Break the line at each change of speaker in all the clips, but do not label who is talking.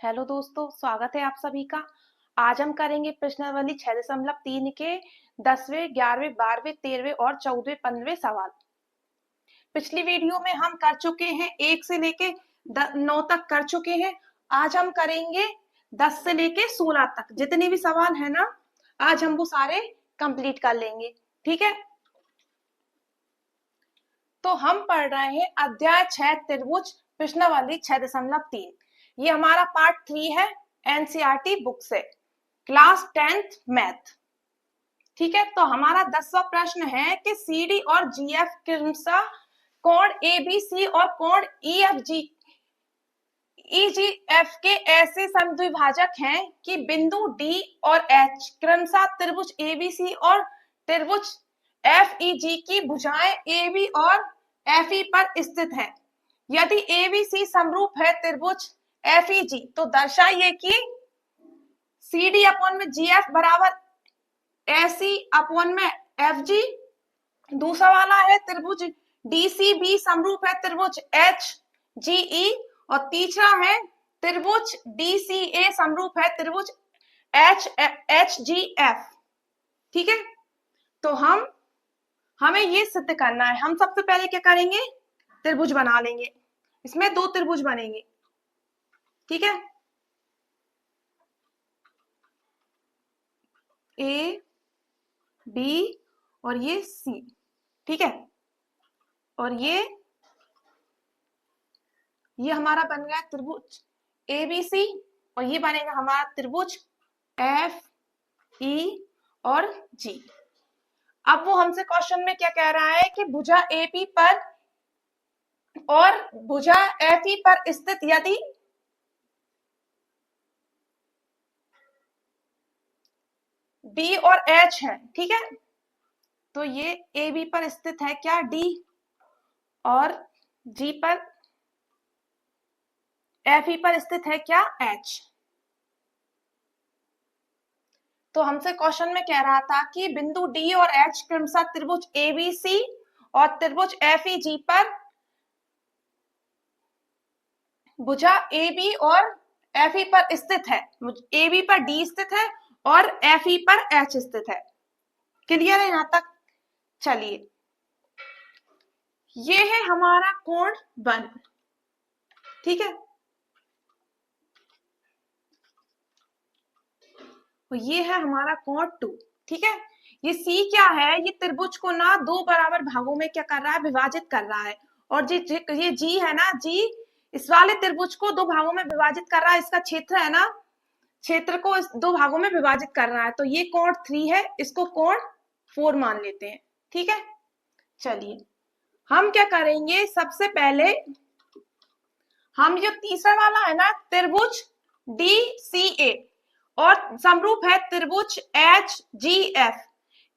Hello दोस्तों, स्वागत है आप सभी का। आज हम करेंगे प्रश्नावली 6.3 के 10वें, 11वें, 12वें, 13वें और 14वें, 15वें सवाल। पिछली वीडियो में हम कर चुके हैं 1 से लेके 9 तक कर चुके हैं। आज हम करेंगे 10 से लेके 16 तक। जितने भी सवाल है ना, आज हम वो सारे कंप्लीट कर लेंगे। ठीक है, तो हम पढ़ रहे हैं अध्याय 6 त्रिभुज प्रश्नावली 6.3। ये हमारा पार्ट 3 है, एनसीईआरटी बुक से, क्लास 10th मैथ। ठीक है, तो हमारा 10वां प्रश्न है कि सीडी और जीएफ क्रमशः कोण एबीसी और कोण ईजीएफ के ऐसे समद्विभाजक हैं कि बिंदु डी और एच क्रमशः त्रिभुज एबीसी और त्रिभुज एफईजी की भुजाएं एबी और एफई पर स्थित है। यदि एबीसी समरूप है त्रिभुज एफईजी तो दर्शाइए कि सीडी अपॉन में जीएफ बराबर एसी अपॉन में एफजी। दूसरा वाला है त्रिभुज डीसीबी समरूप है त्रिभुज एचजीई। और तीसरा है त्रिभुज डीसीए समरूप है त्रिभुज एचजीएफ। ठीक है, तो हमें ये सिद्ध करना है। हम सबसे पहले क्या करेंगे, त्रिभुज बना लेंगे। इसमें 2 त्रिभुज बनेंगे। ठीक है, ए बी और ये सी। ठीक है, और ये हमारा बन गया त्रिभुज एबीसी और ये बनेगा हमारा त्रिभुज एफ ई और जी। अब वो हमसे क्वेश्चन में क्या कह रहा है कि भुजा एपी पर और भुजा एफई पर स्थित यदि डी और एच है। ठीक है, तो ये ए बी पर स्थित है क्या, डी, और जी पर एफ ई पर स्थित है क्या, एच। तो हमसे क्वेश्चन में कह रहा था कि बिंदु डी और एच क्रमशः त्रिभुज एबीसी और त्रिभुज एफ ई जी पर भुजा ए बी और एफ ई पर स्थित है। ए बी पर डी स्थित है और एफ ई पर एच स्थित है। क्लियर है यहां तक? चलिए, ये है हमारा कोण 1। ठीक है, और ये है हमारा कोण 2। ठीक है, ये सी क्या है, ये त्रिभुज को ना 2 बराबर भागों में क्या कर रहा है, विभाजित कर रहा है। और ये जी है ना, जी इस वाले त्रिभुज को 2 भागों में विभाजित कर रहा है। इसका क्षेत्र है ना, क्षेत्र को इस 2 भागों में विभाजित कर रहा है। तो ये कोण 3 है, इसको कोण 4 मान लेते हैं। ठीक है, चलिए हम क्या करेंगे, सबसे पहले हम जो तीसरा वाला है ना त्रिभुज डी सी ए और समरूप है त्रिभुज एच जी एफ,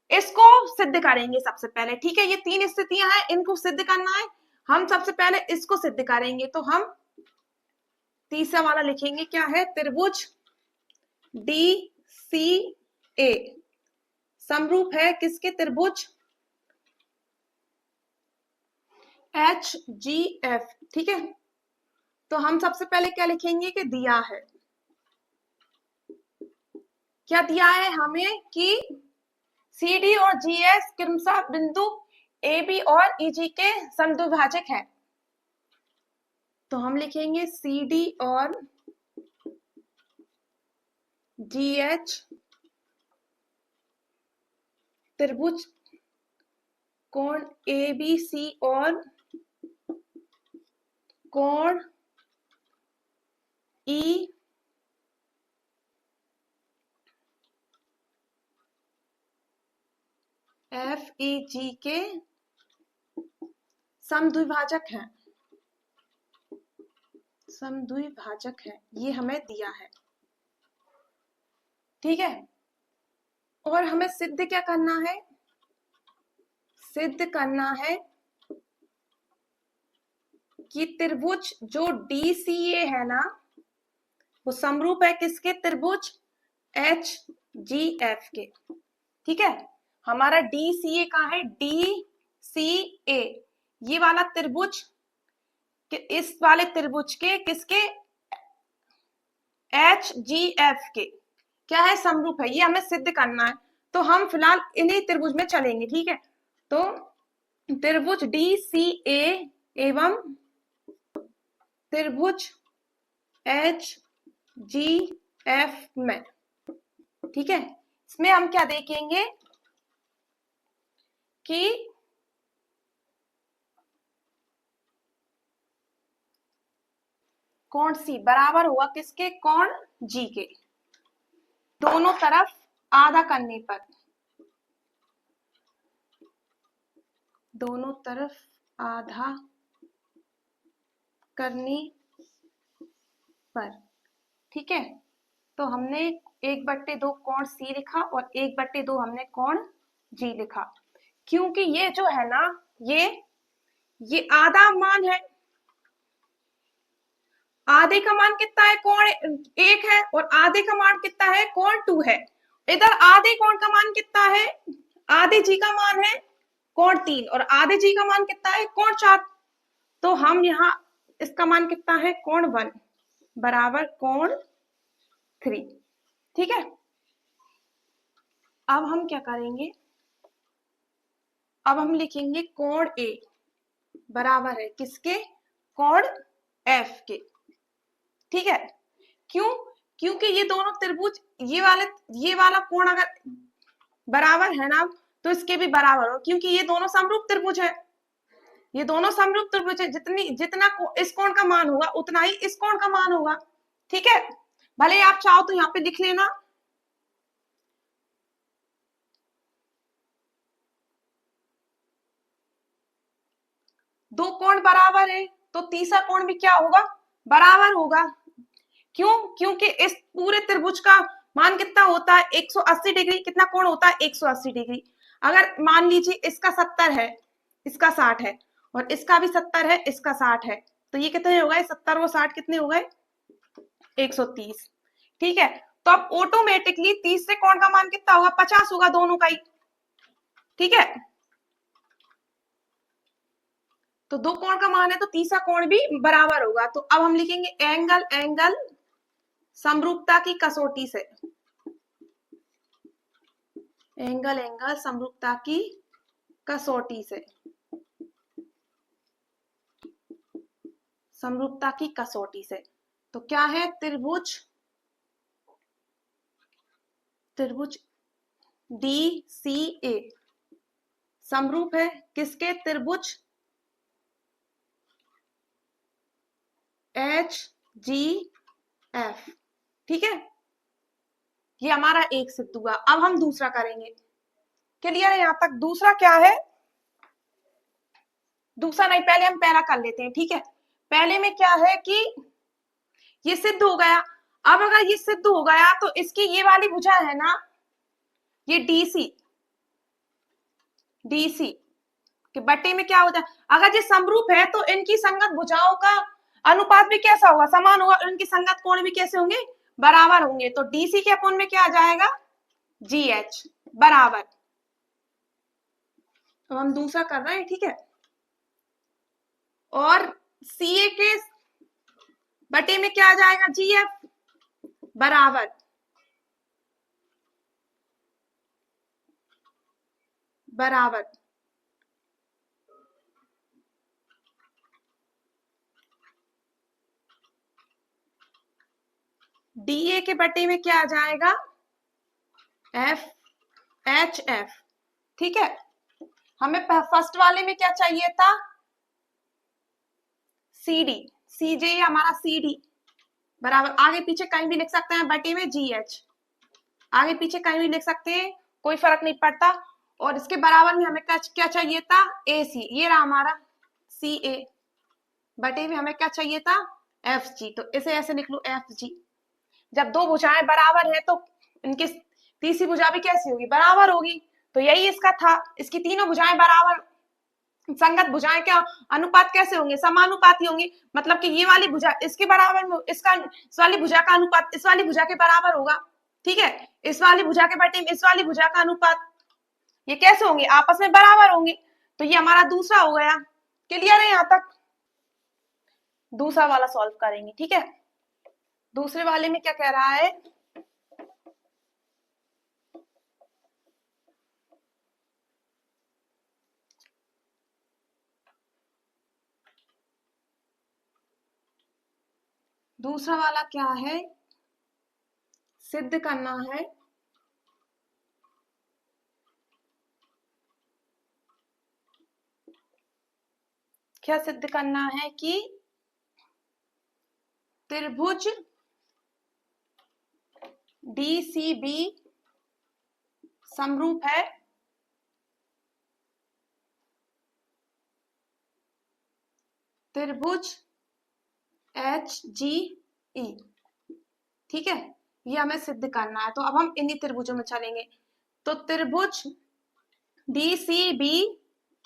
इसको सिद्ध करेंगे सबसे पहले। ठीक है, ये 3 स्थितियां हैं, इनको सिद्ध करना है। हम सबसे पहले इसको सिद्ध करेंगे। तो हम तीसरा वाला लिखेंगे, क्या है, त्रिभुज डी सी ए समरूप है किसके, त्रिभुज एच जी एफ। ठीक है, तो हम सबसे पहले क्या लिखेंगे कि दिया है, क्या दिया है हमें कि सीडी और जीएस क्रमशः बिंदु ए बी और ईजी के समद्विभाजक है। तो हम लिखेंगे सीडी और जीएच त्रिभुज कोण ए बी सी और कोण ई एफ ई जी के समद्विभाजक हैं, समद्विभाजक है, ये हमें दिया है। ठीक है, और हमें सिद्ध क्या करना है, सिद्ध करना है कि त्रिभुज जो डीसीए है ना, वो समरूप है किसके, त्रिभुज एच जी एफ के। ठीक है, हमारा डीसीए कहाँ है, डी सी ए, ये वाला त्रिभुज इस वाले त्रिभुज के किसके, HGF के क्या है, समरूप है, ये हमें सिद्ध करना है। तो हम फिलहाल इन्हीं त्रिभुज में चलेंगे, ठीक है। तो त्रिभुज DCA एवं त्रिभुज HGF में, ठीक है, इसमें हम क्या देखेंगे कि कोण C बराबर होगा किसके, कोण G के, दोनों तरफ आधा करने पर, दोनों तरफ आधा करने पर, ठीक है। तो हमने 1/2 कोण C लिखा और 1/2 हमने कोण G लिखा, क्योंकि ये जो है ना, ये आधा मान है, आधे का मान कितना है, कोण 1 है, और आधे का मान कितना है, कोण 2 है। इधर आधे कोण का मान कितना है, आधे जी का मान है कोण 3, और आधे जी का मान कितना है, कोण 4। तो हम यहाँ इसका मान कितना है, कोण 1 बराबर कोण 3, ठीक है। अब हम क्या करेंगे, अब हम लिखेंगे कोण A बराबर है किसके, कोण F के, ठीक है। क्यों, क्योंकि ये दोनों त्रिभुज, ये वाला कोण अगर बराबर है ना, तो इसके भी बराबर हो, क्योंकि ये दोनों समरूप त्रिभुज है, ये दोनों समरूप त्रिभुज है। जितना इस कोण का मान होगा उतना ही इस कोण का मान होगा, ठीक है। भले आप चाहो तो यहाँ पे लिख लेना, दो कोण बराबर है तो तीसरा कोण भी क्या होगा, बराबर होगा। क्यों, क्योंकि इस पूरे त्रिभुज का मान कितना होता है, 180 डिग्री, कितना कोण होता है, 180 डिग्री। अगर मान लीजिए इसका 70 है, इसका 60 है, और इसका भी 70 है, इसका 60 है, तो ये कितने हो गए, 70 और 60 कितने हो गए, 130, ठीक है। तो अब ऑटोमेटिकली तीसरे कोण का मान कितना होगा, 50 होगा दोनों का ही, ठीक है। तो दो कोण का मान है तो तीसरा कोण भी बराबर होगा। तो अब हम लिखेंगे एंगल समरूपता की कसौटी से, एंगल समरूपता की कसौटी से, समरूपता की कसौटी से। तो क्या है, त्रिभुज DCA समरूप है किसके, त्रिभुज HGF, ठीक है। ये हमारा एक सिद्ध हुआ। अब हम दूसरा करेंगे, क्लियर है यहाँ तक। दूसरा क्या है, दूसरा नहीं, पहले हम पहला कर लेते हैं, ठीक है। पहले में क्या है कि ये सिद्ध हो गया। अब अगर ये सिद्ध हो गया तो इसकी ये वाली भुजा है ना, ये DC के बटे में क्या होता है, अगर ये समरूप है तो इनकी संगत भुजाओं का अनुपात भी कैसा होगा, समान होगा, इनके संगत कोण भी कैसे होंगे, बराबर होंगे। तो DC के अपोन में क्या आ जाएगा, GH बराबर। तो हम दूसरा कर रहे हैं, ठीक है। और CA के बटे में क्या आ जाएगा, GF बराबर DA के बटे में क्या आ जाएगा, HF, ठीक है। हमें फर्स्ट वाले में क्या चाहिए था, CJ हमारा CD बराबर, आगे पीछे कहीं भी लिख सकते हैं, बटे में GH, आगे पीछे कहीं भी लिख सकते हैं, कोई फर्क नहीं पड़ता। और इसके बराबर में हमें क्या चाहिए था, AC, ये रहा हमारा CA, बटे में हमें क्या चाहिए था, FG। तो इसे ऐसे लिख लो, FG। जब दो भुजाएं बराबर है तो इनकी तीसरी भुजा भी कैसी होगी, बराबर होगी। तो यही इसका था, इसकी तीनों भुजाएं बराबर, संगत भुजाएं क्या अनुपात कैसे होंगे, समानुपाती होंगे। मतलब कि ये वाली भुजा इसके बराबर में, इस वाली भुजा का अनुपात इस वाली भुजा के बराबर होगा, ठीक है। इस वाली भुजा के बटे में इस वाली भुजा का अनुपात, ये कैसे होंगे, आपस में बराबर होंगे। तो ये हमारा दूसरा हो गया, क्लियर है यहाँ तक। दूसरा वाला सॉल्व करेंगे, ठीक है। दूसरे वाले में क्या कह रहा है, दूसरा वाला क्या है, सिद्ध करना है क्या सिद्ध करना है कि त्रिभुज DCB समरूप है त्रिभुज HGE। ठीक है, ये हमें सिद्ध करना है। तो अब हम इन्हीं त्रिभुजों में चलेंगे। तो त्रिभुज DCB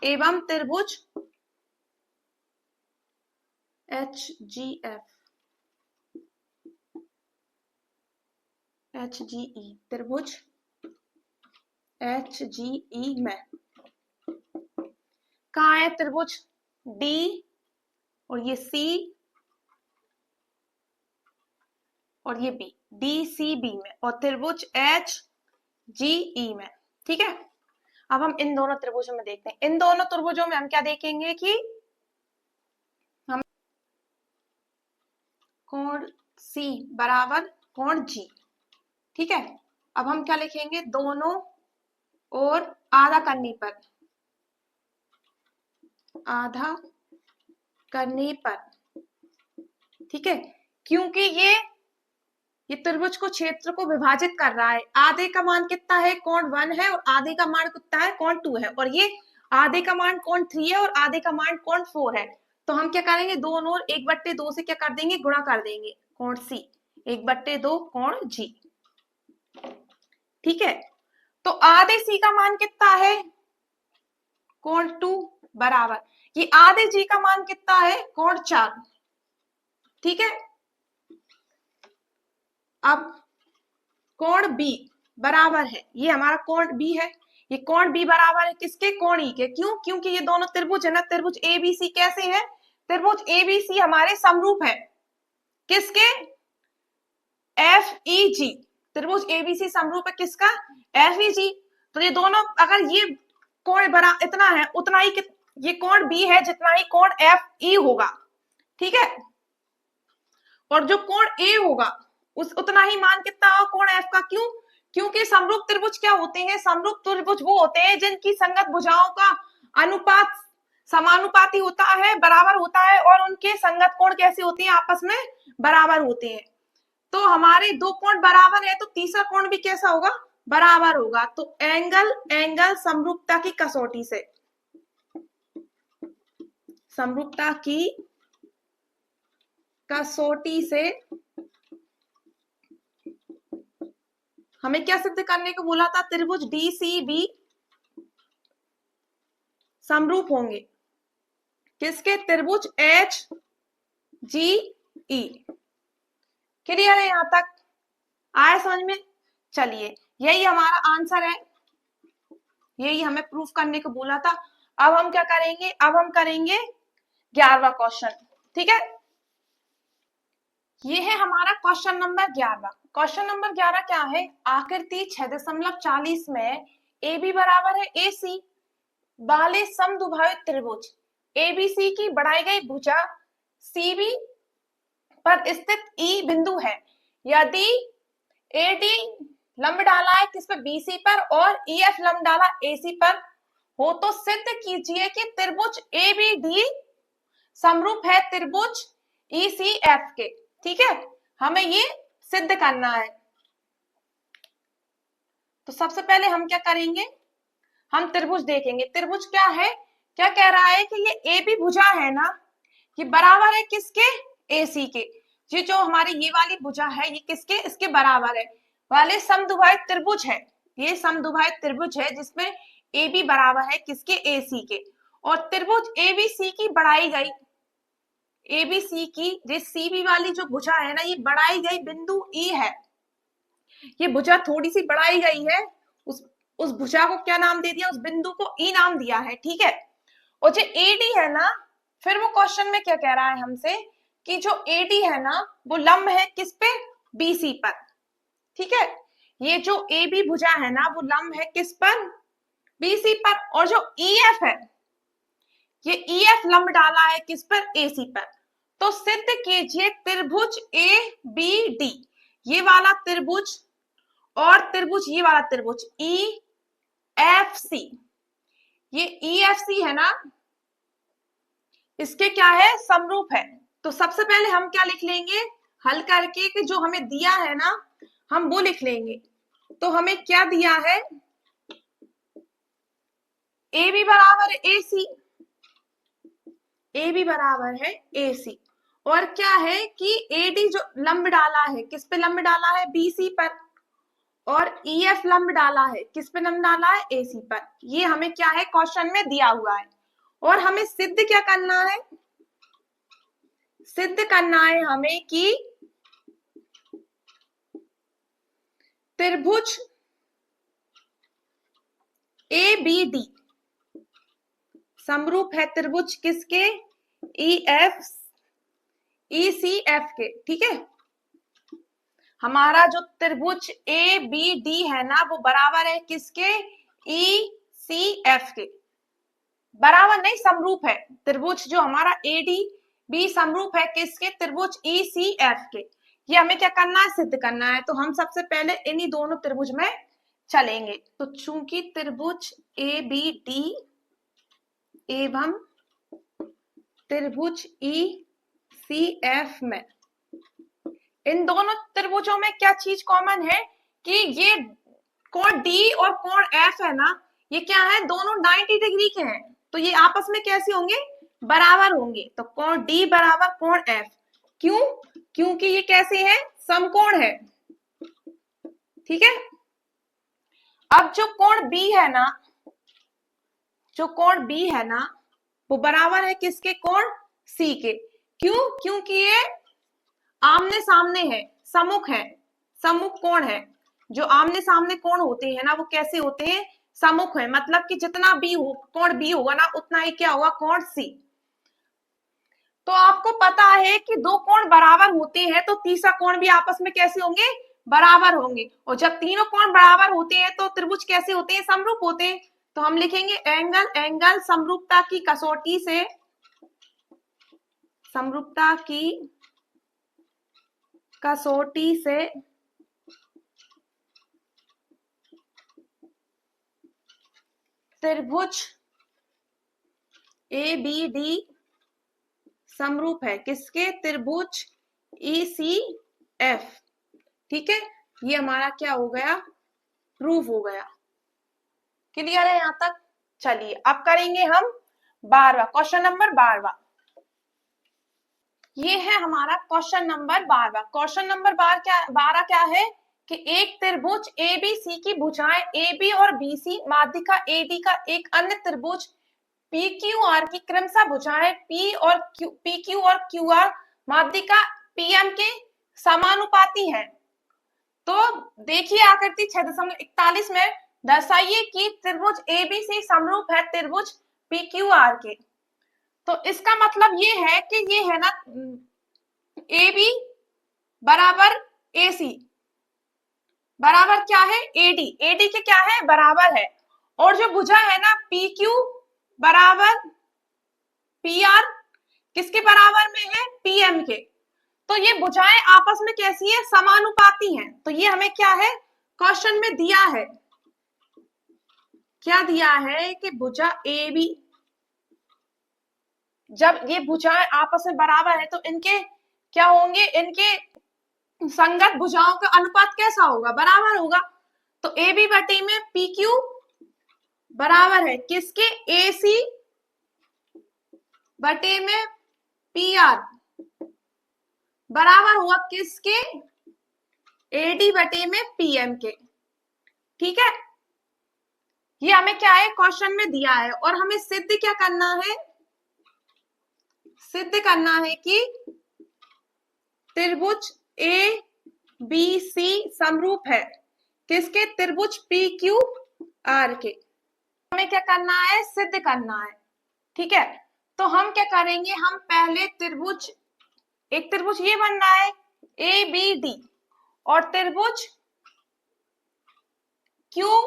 एवं त्रिभुज HGE त्रिभुज HGE में कहाँ है त्रिभुज D और ये C और ये B, DCB में, और त्रिभुज HGE में। ठीक है, अब हम इन दोनों त्रिभुजों में देखते हैं। इन दोनों त्रिभुजों में हम क्या देखेंगे कि हम कोण C बराबर कोण G। ठीक है, अब हम क्या लिखेंगे, दोनों और आधा करने पर, आधा करने पर। ठीक है, क्योंकि ये त्रिभुज को क्षेत्र को विभाजित कर रहा है। आधे का मान कितना है, कोण 1 है, और आधे का मान कितना है, कोण 2 है, और ये आधे का मान कोण 3 है और आधे का मान कोण 4 है। तो हम क्या करेंगे, दोनों और 1/2 से क्या कर देंगे, गुणा कर देंगे, कोण C 1/2 कोण G। ठीक है, तो आधे C का मान कितना है, कोण 2 बराबर ये आधे G का मान कितना है, कोण 4। ठीक है, अब कोण B बराबर है, ये हमारा कोण B है, ये कोण B बराबर है किसके, कोण E के। क्यों, क्योंकि ये दोनों त्रिभुज है ना, त्रिभुज ABC कैसे है, त्रिभुज ABC हमारे समरूप है किसके, FEG। त्रिभुज ABC समरूप है किसका, FEG। तो ये दोनों, अगर ये कोण बरा इतना है, उतना ही ये कोण B है जितना ही कोण FE होगा। ठीक है, और जो कोण A होगा उस उतना ही मान कितना होगा कोण F का। क्यों, क्योंकि समरूप त्रिभुज क्या होते हैं, समरूप त्रिभुज वो होते हैं जिनकी संगत भुजाओं का अनुपात समानुपाती होता है, बराबर होता है, और उनके संगत कोण कैसे होते हैं, आपस में बराबर होते हैं। तो हमारे दो कोण बराबर है तो तीसरा कोण भी कैसा होगा, बराबर होगा। तो एंगल समरूपता की कसौटी से, समरूपता की कसौटी से हमें क्या सिद्ध करने को बोला था, त्रिभुज DCB समरूप होंगे किसके, त्रिभुज HGE। क्लियर है, यहां तक आया समझ में। चलिए, यही हमारा आंसर है, यही हमें प्रूफ करने को बोला था। अब हम क्या करेंगे, अब हम करेंगे 11वां क्वेश्चन। ठीक है, ये है हमारा क्वेश्चन नंबर 11। क्वेश्चन नंबर 11 क्या है, आकृति 6.40 में AB बराबर है AC वाले समद्विभाजित त्रिभुज ABC की बढ़ाई गई भुजा CB पर स्थित E बिंदु है। यदि AD लंब डाला है किस पर, BC पर, और EF लंब डाला AC पर हो तो सिद्ध कीजिए कि त्रिभुज ABD समरूप है त्रिभुज ECF के। ठीक है, हमें ये सिद्ध करना है। तो सबसे पहले हम क्या करेंगे, हम त्रिभुज देखेंगे। त्रिभुज क्या है, क्या कह रहा है कि ये AB भुजा है ना, ये बराबर है किसके, AC के। ये जो हमारी ये वाली भुजा है ये किसके, इसके बराबर है, वाले समद्विभाजित त्रिभुज है। ये समद्विभाजित त्रिभुज है जिसमें AB बराबर है किसके, AC के। और त्रिभुज ABC की बढ़ाई गई, ABC की ये CB वाली जो भुजा है ना, ये बढ़ाई गई बिंदु E है। ये भुजा थोड़ी सी बढ़ाई गई है, उस भुजा को क्या नाम दे दिया, उस बिंदु को E नाम दिया है। ठीक है, और जो AD है ना, फिर वो क्वेश्चन में क्या कह रहा है हमसे कि जो AD है ना वो लंब है किस पे, BC पर। ठीक है, ये जो AB भुजा है ना वो लंब है किस पर, BC पर। और जो EF है, ये EF लंब डाला है किस पर, AC पर। तो सिद्ध कीजिए त्रिभुज ABD, ये वाला त्रिभुज और त्रिभुज ये वाला त्रिभुज EFC, ये EFC है ना, इसके क्या है, समरूप है। तो सबसे पहले हम क्या लिख लेंगे, हल करके कि जो हमें दिया है ना हम वो लिख लेंगे। तो हमें क्या दिया है, AB बराबर AC, AB बराबर है AC, और क्या है कि AD जो लंब डाला है किस पे लंब डाला है, BC पर, और EF लंब डाला है किस पे लंब डाला है, AC पर। ये हमें क्या है, क्वेश्चन में दिया हुआ है। और हमें सिद्ध क्या करना है, सिद्ध करना है हमें कि त्रिभुज ABD समरूप है त्रिभुज किसके, ECF के। ठीक है, हमारा जो त्रिभुज ABD है ना वो बराबर है किसके, ECF के। बराबर नहीं, समरूप है। त्रिभुज जो हमारा ADB समरूप है किसके, त्रिभुज ECF के। ये हमें क्या करना है, सिद्ध करना है। तो हम सबसे पहले इन्हीं दोनों त्रिभुज में चलेंगे। तो चूंकि त्रिभुज ABD एवं त्रिभुज ECF में, इन दोनों त्रिभुजों में क्या चीज कॉमन है कि ये कोण D और कोण F है ना, ये क्या है, दोनों 90 डिग्री के हैं। तो ये आपस में कैसे होंगे, बराबर होंगे। तो कोण D बराबर कोण F, क्यों, क्योंकि ये कैसे है, समकोण है। ठीक है, अब जो कोण B है ना, जो कोण B है ना वो बराबर है किसके, कोण C के। क्यों, क्योंकि ये आमने सामने है, सम्मुख है, सम्मुख कोण है। जो आमने सामने कोण होते हैं ना वो कैसे होते हैं, सम्मुख है। मतलब कि जितना भी हो कोण B होगा ना उतना ही क्या होगा, कोण C। तो आपको पता है कि दो कोण बराबर होते हैं तो तीसरा कोण भी आपस में कैसे होंगे, बराबर होंगे। और जब तीनों कोण बराबर होते हैं तो त्रिभुज कैसे होते हैं, समरूप होते हैं। तो हम लिखेंगे एंगल, एंगल समरूपता की कसौटी से, समरूपता की कसौटी से त्रिभुज ABD समरूप है किसके, त्रिभुज ECF। ठीक है, ये हमारा क्या हो गया, प्रूफ हो गया। क्लियर है यहां तक। चलिए अब करेंगे हम 12वां क्वेश्चन नंबर 12वां। ये है हमारा क्वेश्चन नंबर 12वां। क्वेश्चन नंबर 12 क्या है कि एक त्रिभुज ABC की भुजाएं AB और BC, माध्यिका AD का एक अन्य त्रिभुज PQR की क्रमशः भुजाएं PQ और QR, माध्यिका PM के समानुपाती है। तो देखिए आकृति 6.41 में दर्शाइए कि त्रिभुज ABC समरूप है त्रिभुज PQR के। तो इसका मतलब ये है कि ये है ना AB बराबर AC बराबर क्या है, AD के क्या है, बराबर है। और जो भुजा है ना PQ बराबर PR, किसके बराबर में है, PM के। तो ये भुजाएं आपस में कैसी है, समानुपाती हैं। तो ये हमें क्या है, क्वेश्चन में दिया है, क्या दिया है कि भुजा AB, जब ये भुजाएं आपस में बराबर है तो इनके क्या होंगे, इनके संगत भुजाओं का अनुपात कैसा होगा, बराबर होगा। तो AB बटे में PQ बराबर है किसके, AC बटे में PR बराबर हुआ किसके, AD बटे में PM के। ठीक है, ये हमें क्या है, क्वेश्चन में दिया है। और हमें सिद्ध क्या करना है, सिद्ध करना है कि त्रिभुज ABC समरूप है किसके, त्रिभुज PQR के। हमें क्या करना है, सिद्ध करना है। ठीक है, तो हम क्या करेंगे, हम पहले त्रिभुज एक त्रिभुज ये बन रहा है ए बी डी, और त्रिभुज क्यू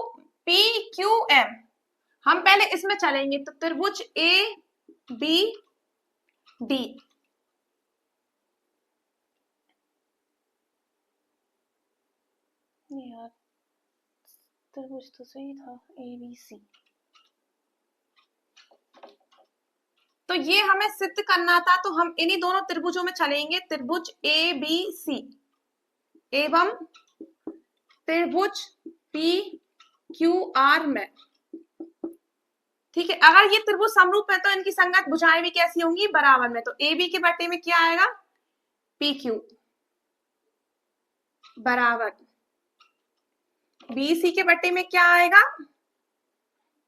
पी क्यू एम। हम पहले इसमें चलेंगे, तो त्रिभुज ए बी डी, यार त्रिभुज तो सही था ए बी सी। तो ये हमें सिद्ध करना था, तो हम इन्हीं दोनों त्रिभुजों में चलेंगे, त्रिभुज ए बी सी एवं त्रिभुज पी क्यू आर में। ठीक है, अगर ये त्रिभुज समरूप है तो इनकी संगत भुजाएं भी कैसी होंगी, बराबर में। तो ए बी के बट्टे में क्या आएगा, पी क्यू, बराबर बी सी के बट्टे में क्या आएगा,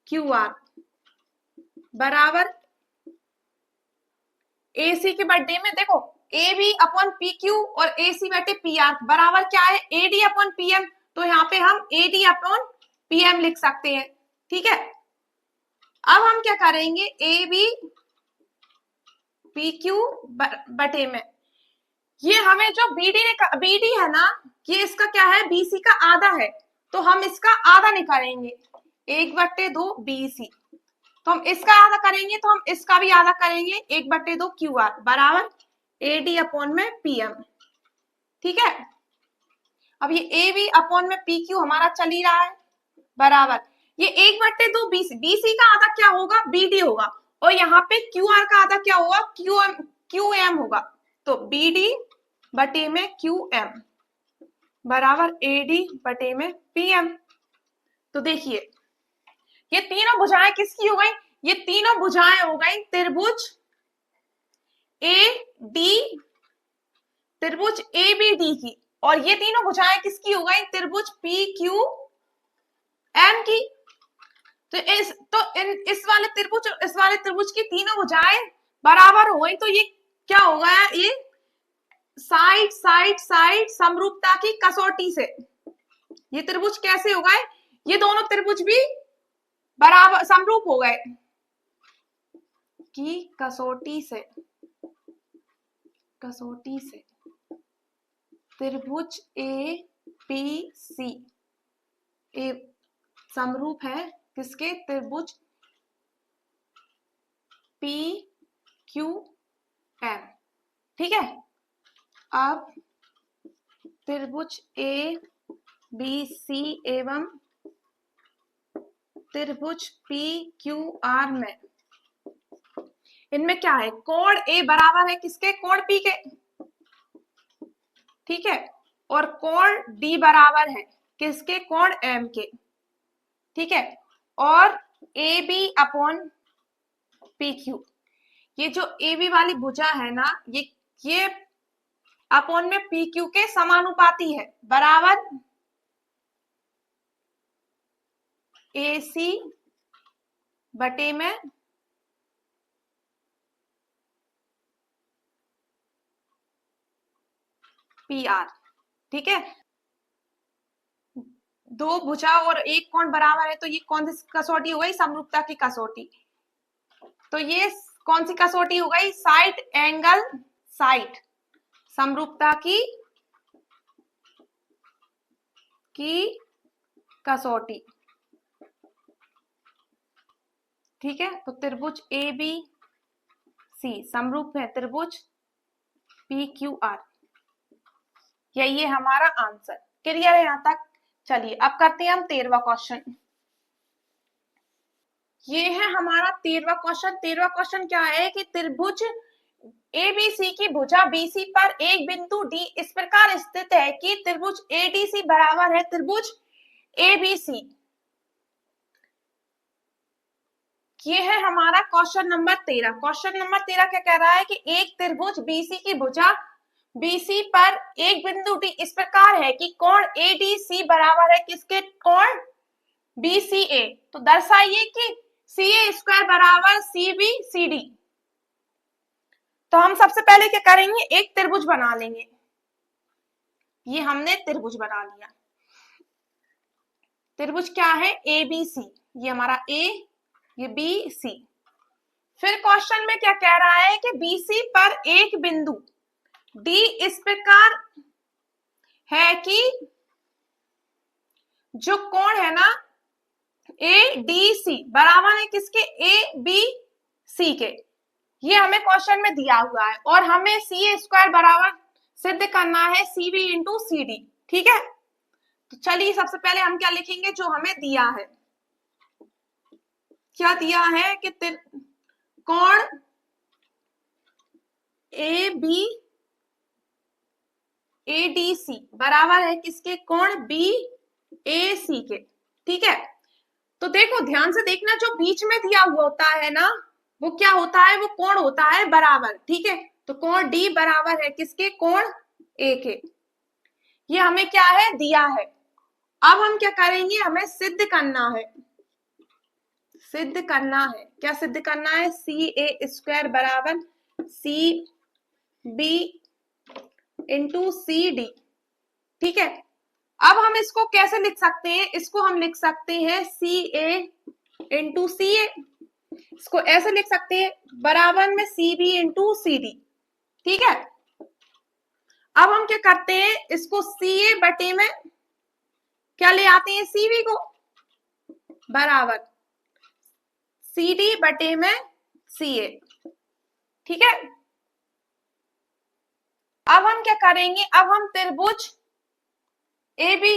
क्यू आर, बराबर ए सी के बट्टे में देखो A B upon P Q और ए सी बटे पी आर, बराबर क्या है, A D upon P M. तो यहाँ पे हम A D upon P M लिख सकते हैं। ठीक है, अब हम क्या करेंगे, ए बी पी क्यू बटे में, ये हमें जो बीडी है ना, ये इसका क्या है, बीसी का आधा है, तो हम इसका आधा निकालेंगे, 1/2 बीसी। तो हम इसका आधा करेंगे तो हम इसका भी आधा करेंगे, 1/2 क्यू आर, बराबर ए डी अपॉन में पी एम। ठीक है, अब ये ए बी अपॉन में पी क्यू हमारा चल ही रहा है, बराबर ये 1/2 बीसी, बीसी का आधा क्या होगा, बीडी होगा, और यहाँ पे क्यू आर का आधा क्या होगा, क्यू एम होगा। तो बीडी बटे में क्यू एम बराबर ए डी बटे में पी एम। तो देखिए ये तीनों भुजाएं किसकी हो गई, ये तीनों भुजाएं हो गई त्रिभुज ए डी, त्रिभुज ए बी डी की, और ये तीनों भुजाएं किसकी हो गई, त्रिभुज पी क्यू एम की। तो इस वाले त्रिभुज की तीनों भुजाएं बराबर हो गई, तो ये क्या हो गया, ये साइड साइड साइड समरूपता की कसौटी से ये त्रिभुज कैसे हो गए, ये दोनों त्रिभुज भी बराबर समरूप हो गए की कसौटी से त्रिभुज ए पी सी ए समरूप है किसके, त्रिभुज पी क्यू एम। ठीक है, अब त्रिभुज ए बी सी एवं त्रिभुज पी क्यू आर में, इनमें क्या है, कोण ए बराबर है किसके, कोण पी के। ठीक है, और कोण डी बराबर है किसके, कोण एम के। ठीक है, और A B upon P Q, ये जो ए बी वाली भुजा है ना, ये अपॉन में पी क्यू के समानुपाती है, बराबर ए सी बटे में पी आर। ठीक है, दो भुजा और एक कोण बराबर है, तो ये कौन सी कसौटी हो गई, समरूपता की कसौटी। तो ये कौन सी कसौटी हो गई, साइड एंगल साइड समरूपता की कसौटी। ठीक है, तो त्रिभुज ए बी सी समरूप है त्रिभुज पी क्यू आर, यही है हमारा आंसर। क्लियर है यहाँ तक। चलिए अब करते हैं हम 13वां क्वेश्चन। ये है हमारा 13वां क्वेश्चन। 13वां क्वेश्चन क्या है कि त्रिभुज एबीसी की भुजा बीसी पर एक बिंदु डी इस प्रकार स्थित है कि त्रिभुज एडीसी बराबर है त्रिभुज एबीसी। ये है हमारा क्वेश्चन नंबर 13। क्वेश्चन नंबर 13 क्या कह रहा है कि एक त्रिभुज बीसी की भुजा बीसी पर एक बिंदु डी इस प्रकार है कि कोण एडीसी बराबर है किसके, कोण बीसीए। तो दर्शाइए कि सीए स्क्वायर बराबर सीबी सीडी। तो हम सबसे पहले क्या करेंगे, एक त्रिभुज बना लेंगे। ये हमने त्रिभुज बना लिया। त्रिभुज क्या है, ए बी सी। ये हमारा ए, ये बी सी। फिर क्वेश्चन में क्या कह रहा है कि बीसी पर एक बिंदु डी इस प्रकार है कि जो कोण है ना ए डी सी बराबर है किसके, ए बी सी के। ये हमें क्वेश्चन में दिया हुआ है और हमें सी स्क्वायर बराबर सिद्ध करना है C B into C D. ठीक है, तो चलिए सबसे पहले हम क्या लिखेंगे जो हमें दिया है। क्या दिया है कि कोण A B A D C बराबर है किसके, कोण बी ए सी के। ठीक है, तो देखो ध्यान से देखना, जो बीच में दिया हुआ होता है ना वो क्या होता है, वो कोण होता है बराबर। ठीक है, तो कोण डी बराबर है किसके, कोण ए के। ये हमें क्या है, दिया है। अब हम क्या करेंगे, हमें सिद्ध करना है। सिद्ध करना है, क्या सिद्ध करना है, सी ए स्क्वायर बराबर C B into C D. ठीक है, अब हम इसको कैसे लिख सकते हैं, इसको हम लिख सकते हैं सी ए इंटू सी ए, इसको ऐसे लिख सकते हैं बराबर में C B into C D. ठीक है, अब हम क्या करते हैं, इसको सी ए बटे में क्या ले आते हैं, सी बी को बराबर सी डी बटे में सी ए। ठीक है, अब हम क्या करेंगे, अब हम त्रिभुज ए बी,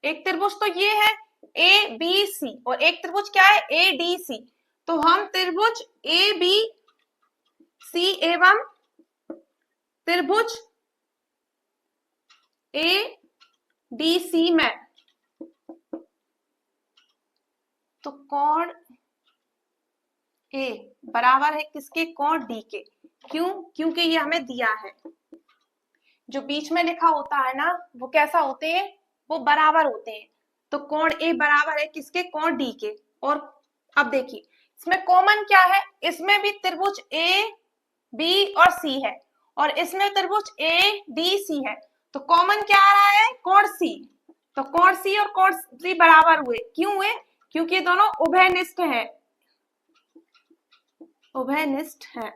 एक त्रिभुज तो ये है ए बी सी और एक त्रिभुज क्या है, ए डी सी। तो हम त्रिभुज ए बी सी एवं त्रिभुज ए डी सी में तो कोण ए बराबर है किसके, कोण डी के। क्यों, क्योंकि ये हमें दिया है। जो बीच में लिखा होता है ना वो कैसा होते हैं, वो बराबर होते हैं। तो कोण ए बराबर है किसके, कोण डी के। और अब देखिए इसमें कॉमन क्या है, इसमें भी त्रिभुज ए बी और सी है और इसमें त्रिभुज ए डी सी है। तो कॉमन क्या आ रहा है, कोण सी। तो कोण सी और कोण सी बराबर हुए, क्यों हुए, क्योंकि दोनों उभयनिष्ठ है, उभयनिष्ठ है।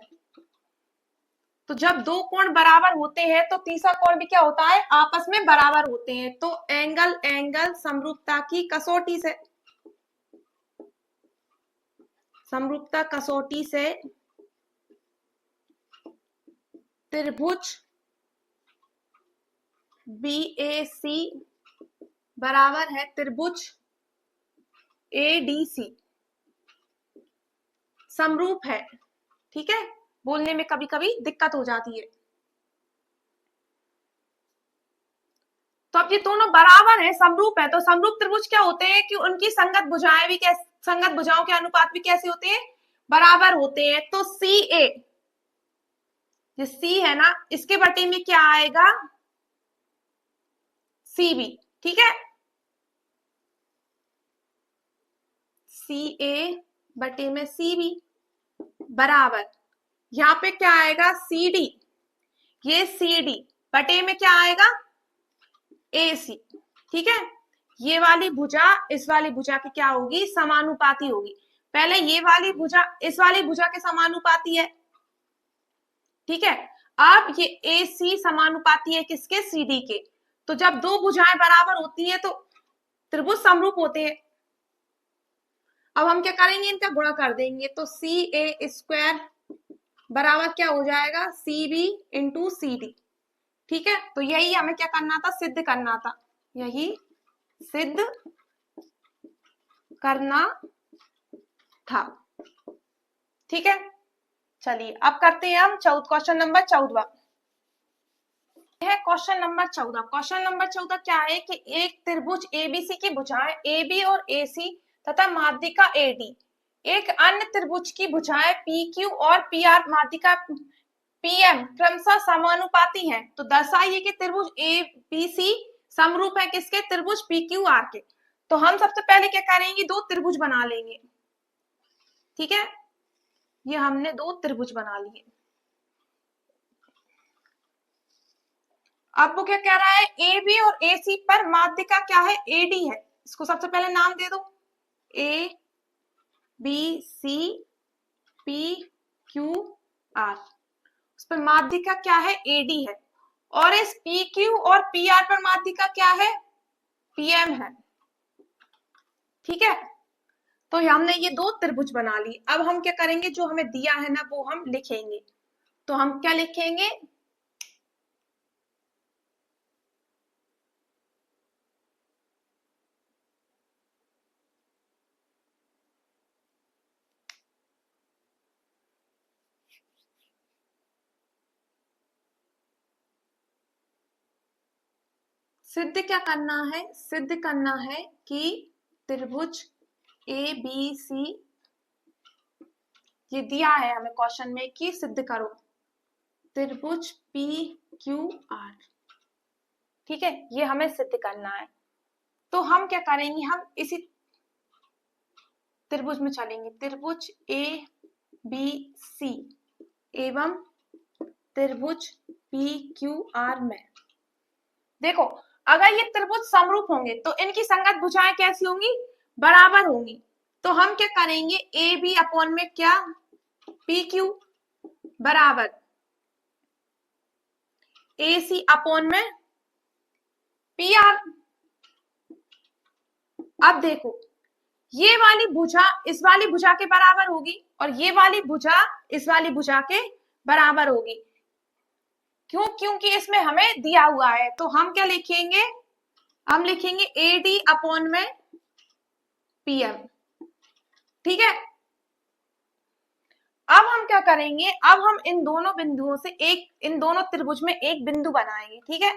तो जब दो कोण बराबर होते हैं तो तीसरा कोण भी क्या होता है, आपस में बराबर होते हैं। तो एंगल एंगल समरूपता की कसौटी से, समरूपता कसौटी से त्रिभुज बी ए सी बराबर है त्रिभुज ए डी सी, समरूप है। ठीक है, बोलने में कभी कभी दिक्कत हो जाती है। तो अब ये दोनों बराबर है, समरूप है, तो समरूप त्रिभुज क्या होते हैं कि उनकी संगत भुजाएं भी कैसे, संगत भुजाओं के अनुपात भी कैसे होते हैं, बराबर होते हैं। तो सी ए, ये सी है ना, इसके बटे में क्या आएगा, सी बी। ठीक है, सी ए बटे में सी बी बराबर, यहाँ पे क्या आएगा, सी डी, ये सी डी बटे में क्या आएगा, ए सी। ठीक है, ये वाली भुजा इस वाली भुजा की क्या होगी, समानुपाती होगी। पहले ये वाली भुजा इस वाली भुजा के समानुपाती है। ठीक है, अब ये ए सी समानुपाती है किसके, सी डी के। तो जब दो भुजाएं बराबर होती है तो त्रिभुज समरूप होते हैं। अब हम क्या करेंगे, इनका गुणा कर देंगे। तो सी ए स्क्वायर बराबर क्या हो जाएगा, C B into C D. ठीक है, तो यही हमें क्या करना था, सिद्ध करना था, यही सिद्ध करना था। ठीक है, चलिए अब करते हैं हम question number 14। Question number 14, question number 14 क्या है कि एक त्रिभुज एबीसी की भुजाएं ए बी और ए सी तथा माध्यिका ए डी एक अन्य त्रिभुज की भुजाएं पी क्यू और पी आर माध्यिका पीएम क्रमशः समानुपाती हैं। तो दर्शाइए कि त्रिभुज ए बी सी समरूप है किसके, त्रिभुज पी क्यू आर के। तो हम सबसे पहले क्या करेंगे, दो त्रिभुज बना लेंगे। ठीक है, ये हमने दो त्रिभुज बना लिए। अब वो क्या कह रहा है, ए बी और ए सी पर माध्यिका क्या है, ए डी है। इसको सबसे पहले नाम दे दो, A B C P Q R. उस पर माध्यिका क्या है, एडी है, और इस पी क्यू और पी आर पर माध्यिका क्या है, पीएम है। ठीक है, तो हमने ये दो त्रिभुज बना ली। अब हम क्या करेंगे, जो हमें दिया है ना वो हम लिखेंगे। तो हम क्या लिखेंगे, सिद्ध क्या करना है, सिद्ध करना है कि त्रिभुज ए बी सी, ये दिया है हमें क्वेश्चन में कि सिद्ध करो त्रिभुज पी क्यू आर। ठीक है, ये हमें सिद्ध करना है। तो हम क्या करेंगे, हम इसी त्रिभुज में चलेंगे, त्रिभुज ए बी सी एवं त्रिभुज पी क्यू आर में। देखो, अगर ये त्रिभुज समरूप होंगे तो इनकी संगत भुजाएं कैसी होंगी, बराबर होंगी। तो हम क्या करेंगे, ए बी अपॉन में क्या, पी क्यू बराबर ए सी अपॉन में पी आर। अब देखो, ये वाली भुजा इस वाली भुजा के बराबर होगी और ये वाली भुजा इस वाली भुजा के बराबर होगी। क्यों, क्योंकि इसमें हमें दिया हुआ है। तो हम क्या लिखेंगे, हम लिखेंगे ए डी अपॉन में पीएम। ठीक है, अब हम क्या करेंगे, अब हम इन दोनों बिंदुओं से एक, इन दोनों त्रिभुज में एक बिंदु बनाएंगे। ठीक है,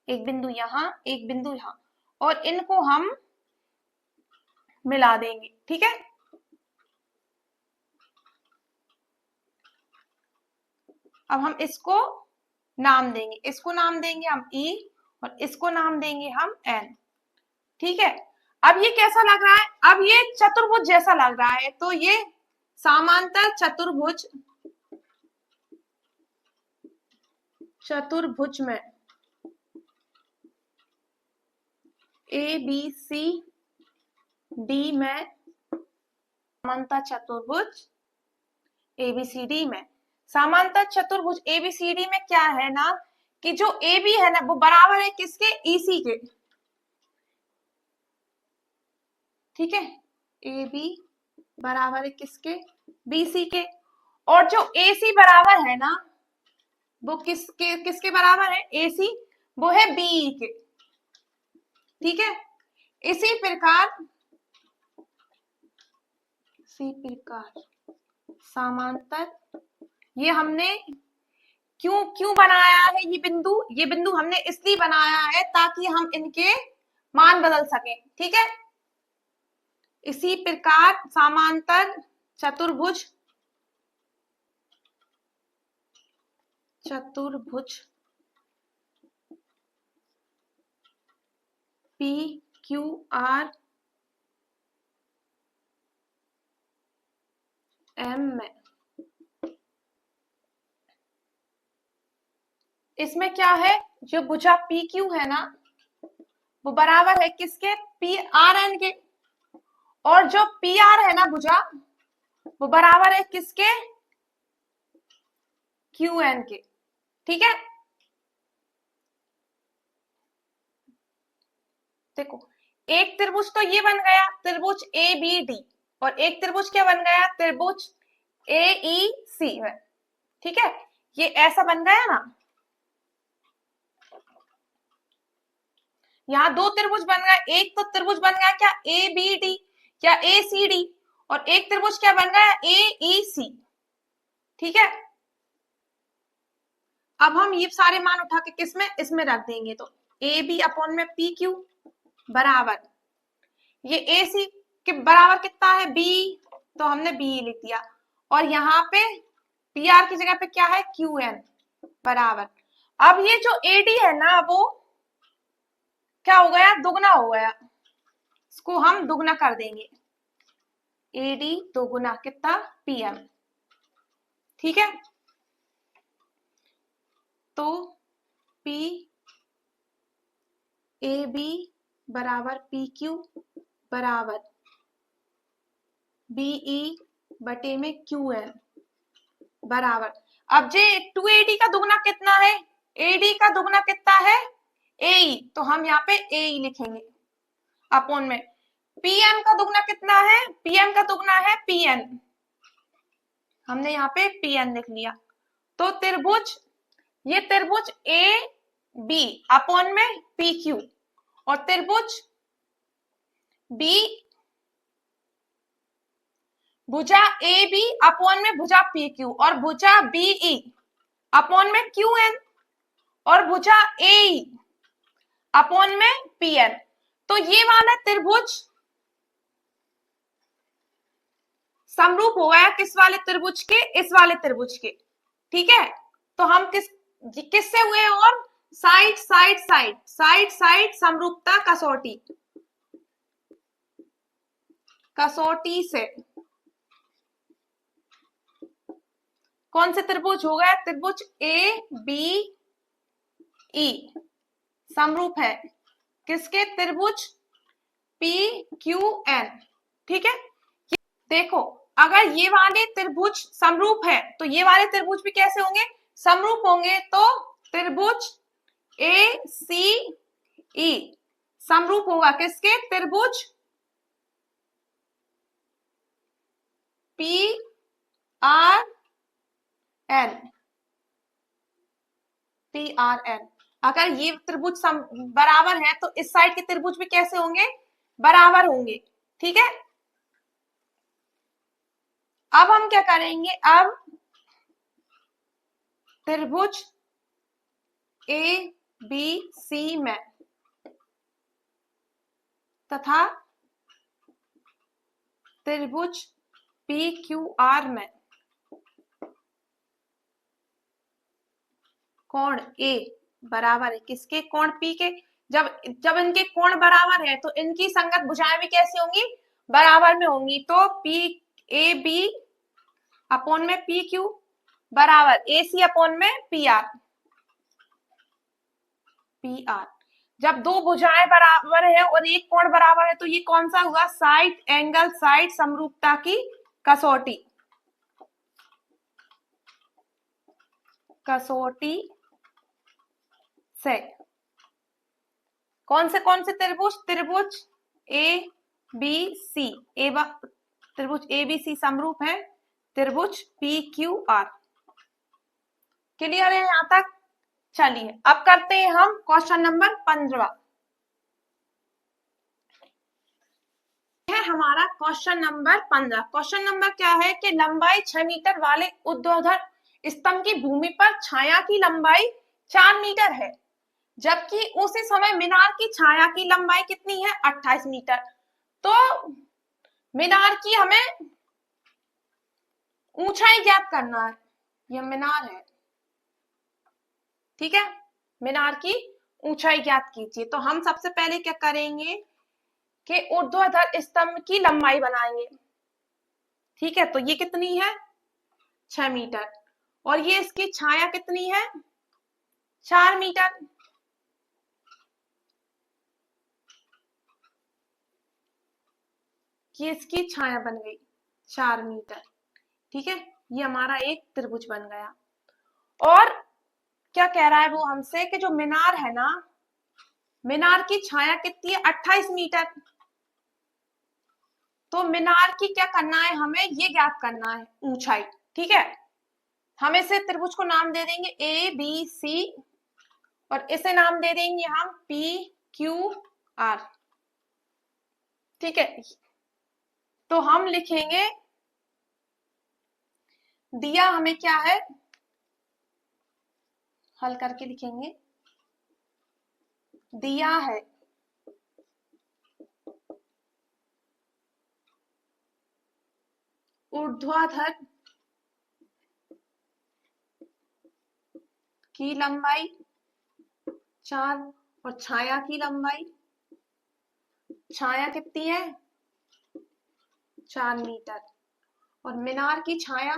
एक बिंदु यहाँ, एक बिंदु यहाँ, और इनको हम मिला देंगे। ठीक है, अब हम इसको नाम देंगे, इसको नाम देंगे हम ई और इसको नाम देंगे हम एन। ठीक है, अब ये कैसा लग रहा है, अब ये चतुर्भुज जैसा लग रहा है। तो ये समांतर चतुर्भुज, चतुर्भुज में ए बी सी डी में, समांतर चतुर्भुज ए बी सी डी में, समांतर चतुर्भुज ए बी सी डी में क्या है ना कि जो ए बी है ना वो बराबर है किसके, ईसी के। ठीक है, ए बी बराबर है किसके, बीसी के, और जो ए सी बराबर है ना वो किसके, किसके बराबर है, ए सी, वो है बीई के। ठीक है, इसी प्रकार समांतर, ये हमने क्यों क्यों बनाया है, ये बिंदु हमने इसलिए बनाया है ताकि हम इनके मान बदल सकें। ठीक है, इसी प्रकार समांतर चतुर्भुज, चतुर्भुज पी क्यू आर एम में, इसमें क्या है, जो भुजा पी क्यू है ना वो बराबर है किसके, पी आर एन के, और जो पी आर है ना भुजा वो बराबर है किसके, क्यू एन के। ठीक है, देखो, एक त्रिभुज तो ये बन गया त्रिभुज ए बी डी, और एक त्रिभुज क्या बन गया, त्रिभुज ए ई सी में। ठीक है, ये ऐसा बन गया ना, यहाँ दो त्रिभुज बन गया, एक तो त्रिभुज बन गया क्या, ए बी डी या ए सी डी, और एक त्रिभुज क्या बन गया, ए ई सी। ठीक है, अब हम ये सारे मान उठा के किसमें, इसमें रख देंगे। तो ए बी अपॉन में पी क्यू बराबर, ये ए सी के बराबर कितना है, बी, तो हमने बी लिख दिया, और यहाँ पे पी आर की जगह पे क्या है, क्यू एन बराबर। अब ये जो ए डी है ना वो क्या हो गया, दुगना हो गया, इसको हम दुगना कर देंगे, ए डी दोगुना कितना, पी एम। ठीक है, तो पी ए बी बराबर पी क्यू बराबर बीई बटे में क्यू एन बराबर। अब जे 2AD का दुगना कितना है, AD का दुगना कितना है, AE, तो हम यहाँ पे AE लिखेंगे अपॉन में। PM का दुगना कितना है, PM का दुगना है PN, हमने यहाँ पे PN लिख लिया। तो त्रिभुज, ये त्रिभुज AB अपॉन में PQ, और त्रिभुज B, भुजा AB अपॉन में भुजा PQ, और भुजा BE अपॉन में QN, और भुजा AE अपॉन में PN। तो ये वाला त्रिभुज समरूप हुआ है किस वाले त्रिभुज के, इस वाले त्रिभुज के, ठीक है। तो हम किससे हुए, और side side side side side समरूपता कसौटी, कसौटी से कौन से त्रिभुज हो गया, त्रिभुज ABE समरूप है किसके, त्रिभुज PQN, ठीक है। देखो अगर ये वाले त्रिभुज समरूप है तो ये वाले त्रिभुज भी कैसे होंगे, समरूप होंगे। तो त्रिभुज ACE समरूप होगा किसके, त्रिभुज PRN। अगर ये त्रिभुज बराबर है तो इस साइड के त्रिभुज भी कैसे होंगे, बराबर होंगे, ठीक है। अब हम क्या करेंगे, अब त्रिभुज ABC में तथा त्रिभुज PQR में कोण A बराबर है किसके, कोण P के। जब इनके कोण बराबर है तो इनकी संगत भुजाएं भी कैसी होंगी, बराबर में होंगी। तो PAB अपॉन में PQ बराबर AC अपॉन में PR। जब दो भुजाएं बराबर है और एक कोण बराबर है तो ये कौन सा हुआ, साइड एंगल साइड समरूपता की कसौटी, कसौटी से कौन से त्रिभुज, त्रिभुज ABC, त्रिभुज ABC समरूप है त्रिभुज PQR। क्लियर है यहां तक। चलिए अब करते हैं हम क्वेश्चन नंबर 15 है हमारा क्वेश्चन नंबर 15। क्वेश्चन नंबर क्या है कि लंबाई 6 मीटर वाले ऊर्ध्वाधर स्तंभ की भूमि पर छाया की लंबाई 4 मीटर है, जबकि उसी समय मीनार की छाया की लंबाई कितनी है, 28 मीटर। तो मीनार की हमें ऊंचाई ज्ञात करना है, यह मीनार है, ठीक है। मीनार की ऊंचाई ज्ञात कीजिए। तो हम सबसे पहले क्या करेंगे कि ऊर्ध्वाधर स्तंभ की लंबाई बनाएंगे, ठीक है। तो ये कितनी है, 6 मीटर, और ये इसकी छाया कितनी है, 4 मीटर। ये इसकी छाया बन गई 4 मीटर, ठीक है। ये हमारा एक त्रिभुज बन गया। और क्या कह रहा है वो हमसे कि जो मीनार है ना, मीनार की छाया कितनी है, 28 मीटर। तो मीनार की क्या करना है, हमें ये ज्ञात करना है ऊंचाई, ठीक है। हम इसे त्रिभुज को नाम दे देंगे ABC, और इसे नाम दे देंगे हम PQR, ठीक है। तो हम लिखेंगे, दिया हमें क्या है, हल करके लिखेंगे, दिया है ऊर्ध्वाधर की लंबाई 4 और छाया की लंबाई, छाया कितनी है, 4 मीटर, और मीनार की छाया,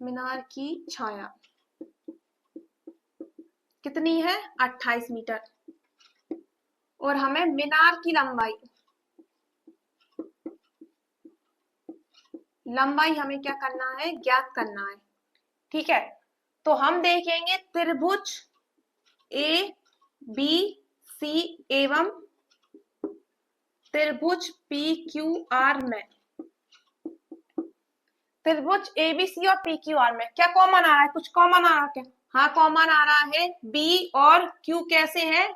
मीनार की छाया कितनी है, 28 मीटर, और हमें मीनार की लंबाई हमें क्या करना है, ज्ञात करना है। ठीक है, तो हम देखेंगे त्रिभुज ए बी सी एवं त्रिभुज पी क्यू आर में, त्रिभुज एबीसी और पी क्यू आर में क्या कॉमन आ रहा है? कुछ कॉमन आ रहा है क्या? हाँ कॉमन आ रहा है, बी और क्यू कैसे हैं?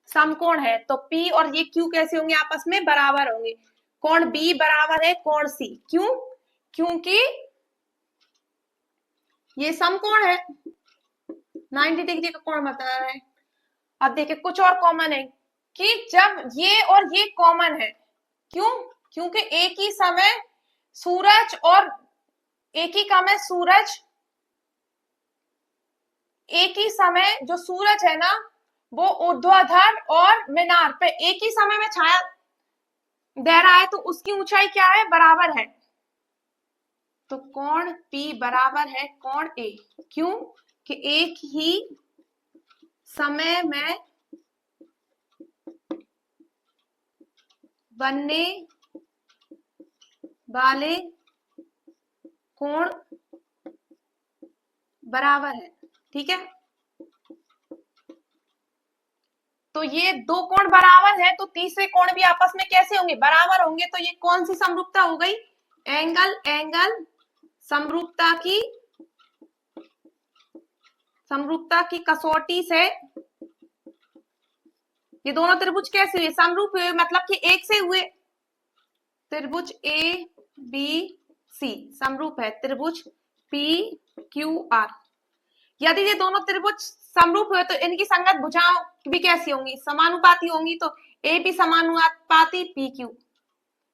समकोण है। तो पी और ये क्यू कैसे होंगे? आपस में बराबर होंगे। कोण बी बराबर है कोण सी। क्यों? क्योंकि ये समकोण है, 90 डिग्री का कोण बता रहा है। अब देखिए कुछ और कॉमन है कि जब ये और ये कॉमन है, क्यों? क्योंकि एक ही समय सूरज और एक ही समय सूरज, एक ही समय जो सूरज है ना वो ऊर्ध्वाधर और मीनार पे एक ही समय में छाया दे रहा है, तो उसकी ऊंचाई क्या है? बराबर है। तो कोण P बराबर है कोण A। क्यों? कि एक ही समय में बनने वाले कोण बराबर है। ठीक है, तो ये दो कोण बराबर है तो तीसरे कोण भी आपस में कैसे होंगे? बराबर होंगे। तो ये कौन सी समरूपता हो गई? एंगल एंगल समरूपता की कसौटी से ये दोनों त्रिभुज कैसे हुए? समरूप हुए, मतलब कि एक से हुए। त्रिभुज ए बी सी समरूप है त्रिभुज पी क्यू आर। यदि ये दोनों त्रिभुज समरूप हुए तो इनकी संगत भुजाओं भी कैसी होंगी? समानुपाती होंगी। तो ए बी समानुपाती पी क्यू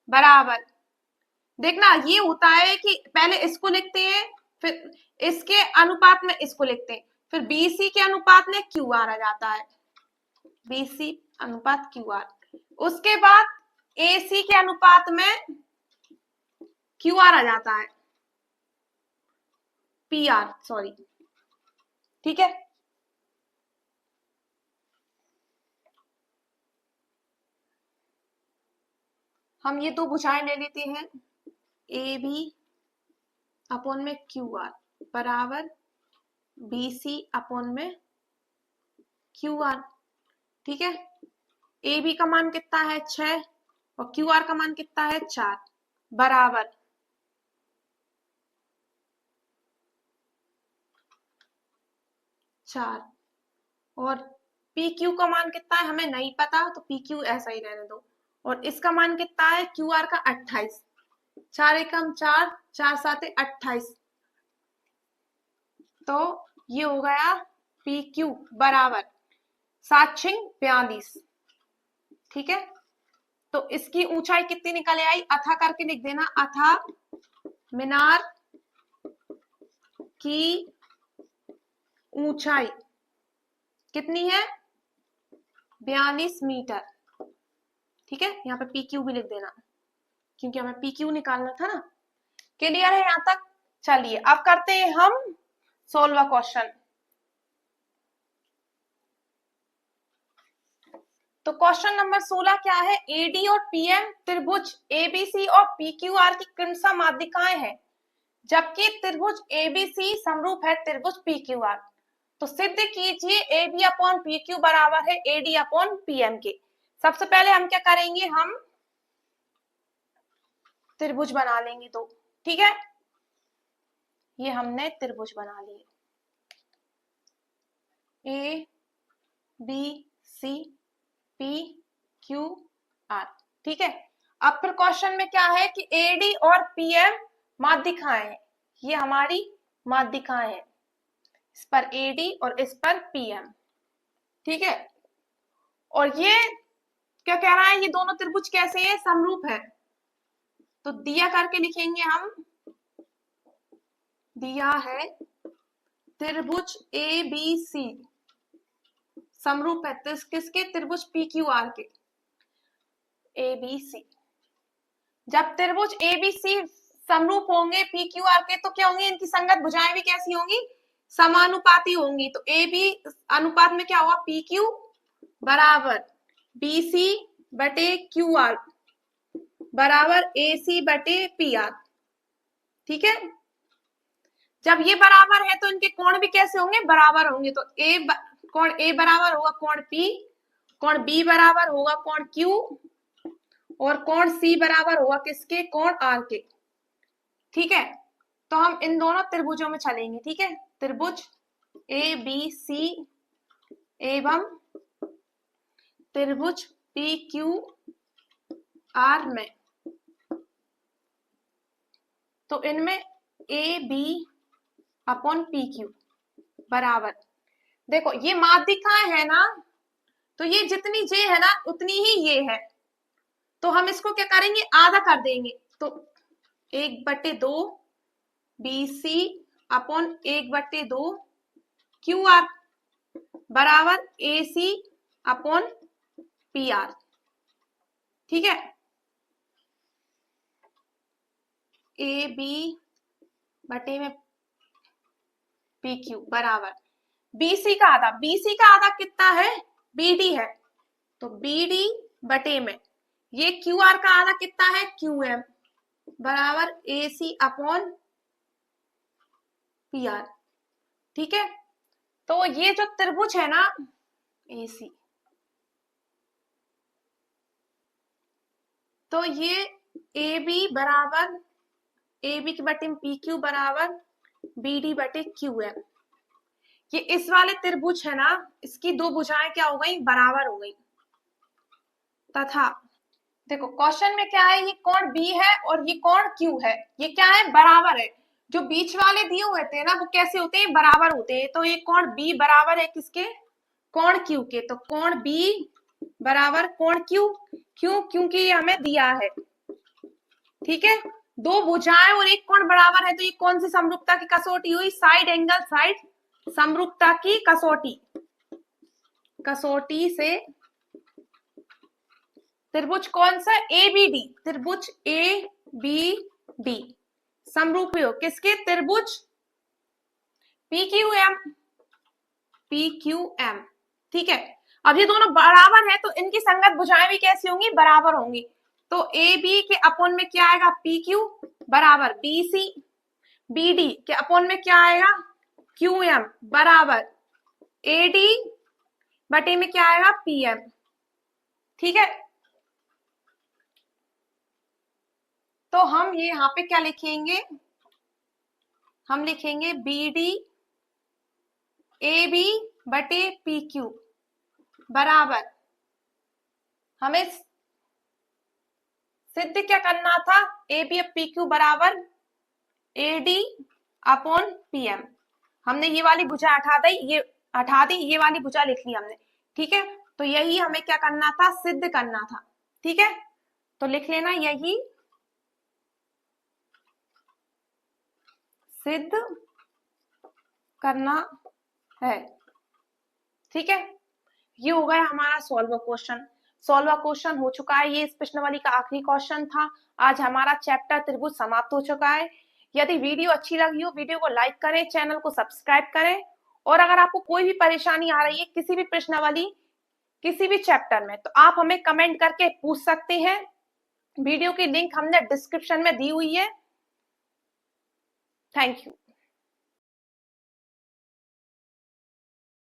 बराबर। देखना ये होता है कि पहले इसको लिखते हैं, फिर इसके अनुपात में इसको लिखते हैं, फिर बीसी के अनुपात में क्यू आर आ जाता है, बीसी अनुपात क्यू आर। उसके बाद एसी के अनुपात में क्यू आर आ जाता है, पी आर, सॉरी। ठीक है, हम ये दो भुजाएं ले लेते हैं, ए बी अपॉन में क्यू आर बराबर बी सी अपॉन में क्यू आर। ठीक है, ए बी का मान कितना है? 6 और क्यू आर का मान कितना है? 4 बराबर 4। और पी क्यू का मान कितना है हमें नहीं पता, तो पी क्यू ऐसा ही रहने दो। और इसका मान कितना है? क्यू आर का 28। 4 एकम 4, 4 7 28। तो ये हो गया पी क्यू बराबर 7 6 42। ठीक है, तो इसकी ऊंचाई कितनी निकल आई? अथा करके लिख देना, अथा मीनार की ऊंचाई कितनी है? 42 मीटर। ठीक है, यहाँ पे पी क्यू भी लिख देना क्योंकि हमें पी क्यू निकालना था ना। क्लियर है यहाँ तक? चलिए अब करते हैं हम 16वां क्वेश्चन। तो क्वेश्चन नंबर 16 क्या है? एडी और पीएम त्रिभुज एबीसी और पीक्यूआर की क्रमशः माध्यिकाएं हैं, जबकि त्रिभुज एबीसी समरूप है त्रिभुज पीक्यूआर। तो सिद्ध कीजिए A B upon P Q बराबर है ए डी अपॉन पीएम के। सबसे पहले हम क्या करेंगे? हम त्रिभुज बना लेंगे दो। ठीक है, ये हमने त्रिभुज बना लिए, A B C P Q R. ठीक है, अब फिर क्वेश्चन में क्या है कि एडी और पीएम माध्यिकाएं हैं, ये हमारी माध्यिकाएं हैं, इस पर एडी और इस पर पीएम। ठीक है, और ये क्या कह रहा है? ये दोनों त्रिभुज कैसे है? समरूप है। तो दिया करके लिखेंगे हम, दिया है त्रिभुज ए बी सी समरूप है किसके? त्रिभुज पी क्यू आर के, ए बी सी। जब त्रिभुज ए बी सी समरूप होंगे पी क्यू आर के तो क्या होंगे? इनकी संगत भुजाएं भी कैसी होंगी? समानुपाती होंगी। तो ए बी अनुपात में क्या हुआ? पी क्यू बराबर बी सी बटे क्यू आर बराबर ए सी बटे पी आर। ठीक है, जब ये बराबर है तो इनके कोण भी कैसे होंगे, बराबर होंगे। तो कोण ए बराबर होगा कोण पी, कोण बी बराबर होगा कोण क्यू, और कोण सी बराबर होगा किसके, कोण आर के। ठीक है, तो हम इन दोनों त्रिभुजों में चलेंगे। ठीक है, त्रिभुज ए बी सी एवं त्रिभुज पी क्यू आर में, तो इनमें A B upon P Q बराबर, देखो ये माध्यिकाएं है ना, तो ये जितनी जे है ना उतनी ही ये है, तो हम इसको क्या करेंगे, आधा कर देंगे। तो 1/2 B C upon 1/2 Q R बराबर A C upon P R. ठीक है, ए बी बटे में पी क्यू बराबर बीसी का आधा, बीसी का आधा कितना है, बीडी है, तो बीडी बटे में ये क्यू आर का आधा कितना है, क्यू एम बराबर A C upon P R. ठीक है, तो ये जो त्रिभुज है ना ए सी, तो ये ए बी बराबर ए बी के बटे पी क्यू बराबर बी डी बटे क्यू एम। ये इस वाले त्रिभुज है ना, इसकी दो भुजाएं क्या हो गई, बराबर हो गई। तथा देखो क्वेश्चन में क्या है, ये कोण बी है और ये कोण क्यू है, ये क्या है, बराबर है। जो बीच वाले दिए हुए थे ना वो कैसे होते हैं, बराबर होते हैं। तो ये कोण बी बराबर है किसके, कोण क्यू के, तो कोण बी बराबर कोण क्यू, क्यों, क्योंकि ये हमें दिया है। ठीक है, दो भुजाएं और एक कोण बराबर है, तो ये कौन सी समरूपता की कसौटी हुई, साइड एंगल साइड समरूपता की कसौटी, कसौटी से त्रिभुज कौन सा, ए बी डी, त्रिभुज ए बी डी समरूपी हो किसके, त्रिभुज P Q M, P Q M. ठीक है, अब ये दोनों बराबर है तो इनकी संगत भुजाएं भी कैसी होंगी, बराबर होंगी। तो ए बी के अपोन में क्या आएगा, पी क्यू बराबर बी सी, बी डी के अपोन में क्या आएगा, क्यू एम बराबर ए डी बटे में क्या आएगा, पी एम। ठीक है, तो हम ये यहाँ पे क्या लिखेंगे, हम लिखेंगे बी डी ए बी बटे पी क्यू बराबर, हमें सिद्ध क्या करना था, ए बी पी क्यू बराबर A D upon P M. हमने ये वाली भुजा हटा दी, ये हटा दी, ये वाली भुजा लिख ली हमने। ठीक है, तो यही हमें क्या करना था, सिद्ध करना था। ठीक है, तो लिख लेना यही सिद्ध करना है। ठीक है, ये हो गया हमारा सॉल्व क्वेश्चन। सॉल्व क्वेश्चन हो चुका है, ये इस प्रश्नावली का आखिरी क्वेश्चन था। आज हमारा चैप्टर त्रिभुज समाप्त हो चुका है। यदि वीडियो अच्छी लगी हो, वीडियो को लाइक करें, चैनल को सब्सक्राइब करें, और अगर आपको कोई भी परेशानी आ रही है किसी भी प्रश्नावली किसी भी चैप्टर में, तो आप हमें कमेंट करके पूछ सकते हैं। वीडियो की लिंक हमने डिस्क्रिप्शन में दी हुई है। Thank you.